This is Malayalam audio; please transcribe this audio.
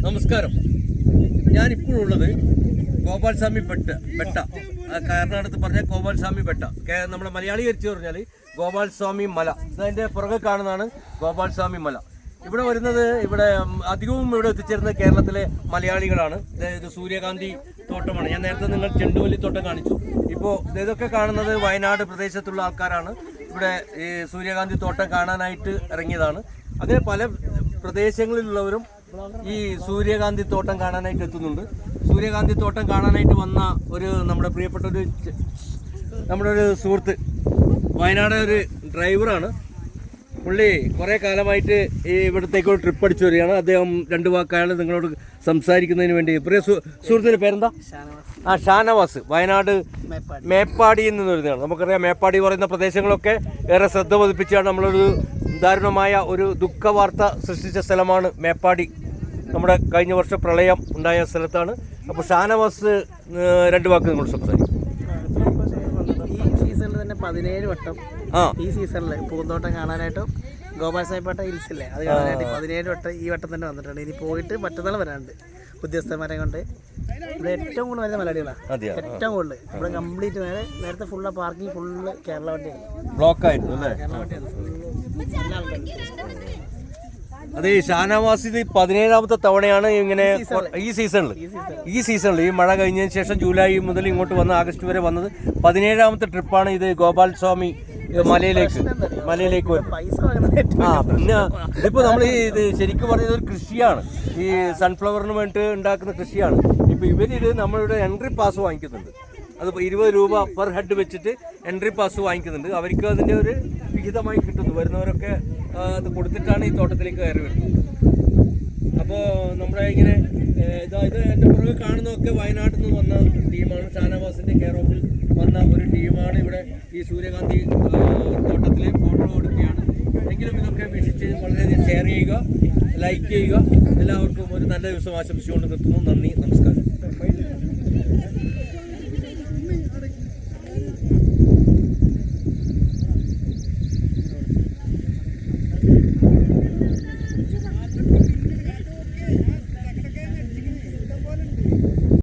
നമസ്കാരം. ഞാനിപ്പോഴുള്ളത് ഗോപാൽസ്വാമി ബെട്ട, കർണാടകത്തിൽ പറഞ്ഞ ഗോപാൽസ്വാമി ബെട്ട, നമ്മുടെ മലയാളീകരിച്ച് പറഞ്ഞാൽ ഗോപാൽസ്വാമി മല. ഇതിൻ്റെ പുറകെ കാണുന്നതാണ് ഗോപാൽസ്വാമി മല. ഇവിടെ വരുന്നത്, ഇവിടെ അധികവും ഇവിടെ എത്തിച്ചേരുന്നത് കേരളത്തിലെ മലയാളികളാണ്. ഇത് സൂര്യകാന്തി തോട്ടമാണ്. ഞാൻ നേരത്തെ നിങ്ങൾ ചെണ്ടുമല്ലി തോട്ടം കാണിച്ചു. ഇപ്പോൾ ഇതൊക്കെ കാണുന്നത് വയനാട് പ്രദേശത്തുള്ള ആൾക്കാരാണ്. ഇവിടെ ഈ സൂര്യകാന്തി തോട്ടം കാണാനായിട്ട് ഇറങ്ങിയതാണ്. അങ്ങനെ പല പ്രദേശങ്ങളിലുള്ളവരും ഈ സൂര്യകാന്തി തോട്ടം കാണാനായിട്ട് എത്തുന്നുണ്ട്. സൂര്യകാന്തി തോട്ടം കാണാനായിട്ട് വന്ന നമ്മുടെ പ്രിയപ്പെട്ട നമ്മുടെ ഒരു സുഹൃത്ത്, വയനാട് ഒരു ഡ്രൈവറാണ്. പുള്ളി കുറേ കാലമായിട്ട് ഈ ഇവിടത്തേക്ക് ഒരു ട്രിപ്പ് അടിച്ചു വരികയാണ്. അദ്ദേഹം രണ്ട് വാക്കാണ് നിങ്ങളോട് സംസാരിക്കുന്നതിന് വേണ്ടി. പ്രിയ സുഹൃത്തിൻ്റെ പേരെന്താ? ഷാനവാസ്. വയനാട് മേപ്പാടിയിൽ നിന്ന് വരുന്നതാണ്. നമുക്കറിയാം, മേപ്പാടി പറയുന്ന പ്രദേശങ്ങളൊക്കെ ഏറെ ശ്രദ്ധ പതിപ്പിച്ചാണ് നമ്മളൊരു ദാരുണമായ ഒരു ദുഃഖവാർത്ത സൃഷ്ടിച്ച സ്ഥലമാണ് മേപ്പാടി. നമ്മുടെ കഴിഞ്ഞ വർഷം പ്രളയം ഉണ്ടായ സ്ഥലത്താണ്. അപ്പോൾ ഷാനവാസ് രണ്ട് വാക്ക് നിങ്ങൾ സംസാരിക്കും. ഈ സീസണിൽ തന്നെ 17 വട്ടം ഈ സീസണിൽ പൂന്തോട്ടം കാണാനായിട്ടും ഗോപാൽസ്വാമിപേട്ട ഹിൽസില്ലേ അത് കാണാനായിട്ട് 17 വട്ടം ഈ വട്ടം തന്നെ വന്നിട്ടുണ്ട്. ഇനി പോയിട്ട് മറ്റന്നാൾ വരാനുണ്ട് ഉദ്യോഗസ്ഥന്മാരെ കൊണ്ട്. ഇവിടെ ഏറ്റവും കൂടുതൽ വരുന്ന മലയാളികളാണ്. ഏറ്റവും കൂടുതൽ ഇവിടെ കംപ്ലീറ്റ് നേരത്തെ ഫുള്ള് പാർക്കിംഗ് ഫുള്ള് കേരള വണ്ടിയാണ്, ബ്ലോക്ക് ആയിരുന്നു അല്ലേ? കേരള വണ്ടിയാണ്. അത് ഈ ഷാനവാസ് ഇത് 17ാമത്തെ തവണയാണ് ഇങ്ങനെ ഈ സീസണിൽ ഈ മഴ കഴിഞ്ഞതിന് ശേഷം ജൂലൈ മുതൽ ഇങ്ങോട്ട് വന്ന് ആഗസ്റ്റ് വരെ വന്നത് 17ാമത്തെ ട്രിപ്പാണ് ഇത് ഗോപാൽസ്വാമി മലയിലേക്ക് വരും. പിന്നെ ഇതിപ്പോൾ നമ്മൾ ഇത് ശരിക്കും പറഞ്ഞത് ഒരു കൃഷിയാണ്. ഈ സൺഫ്ലവറിന് വേണ്ടിയിട്ട് ഉണ്ടാക്കുന്ന കൃഷിയാണ്. ഇപ്പോൾ ഇവരിത് നമ്മളുടെ എൻട്രി പാസ് വാങ്ങിക്കുന്നുണ്ട്. അത് 20 രൂപ പെർ ഹെഡ് വെച്ചിട്ട് എൻട്രി പാസ് വാങ്ങിക്കുന്നുണ്ട്. അവർക്ക് അതിൻ്റെ ഒരു വിഹിതമായി കിട്ടുന്നു. വരുന്നവരൊക്കെ അത് കൊടുത്തിട്ടാണ് ഈ തോട്ടത്തിലേക്ക് കയറി വരുന്നത്. അപ്പോൾ നമ്മുടെ ഇങ്ങനെ ഇത് എൻ്റെ പുറകെ കാണുന്നതൊക്കെ വയനാട്ടിൽ നിന്ന് വന്ന ടീമാണ്. ഷാനവാസിൻ്റെ കെയർ ഓഫിൽ വന്ന ഒരു ടീമാണ്. ഇവിടെ ഈ സൂര്യകാന്തി തോട്ടത്തിൽ ഫോട്ടോ എടുക്കുകയാണ്. എങ്കിലും ഇതൊക്കെ വീക്ഷിച്ച് വളരെയധികം ഷെയർ ചെയ്യുക, ലൈക്ക് ചെയ്യുക. എല്ലാവർക്കും ഒരു നല്ല ദിവസം ആശംസിച്ചുകൊണ്ട് നിർത്തുന്നു. നന്ദി, നമസ്കാരം.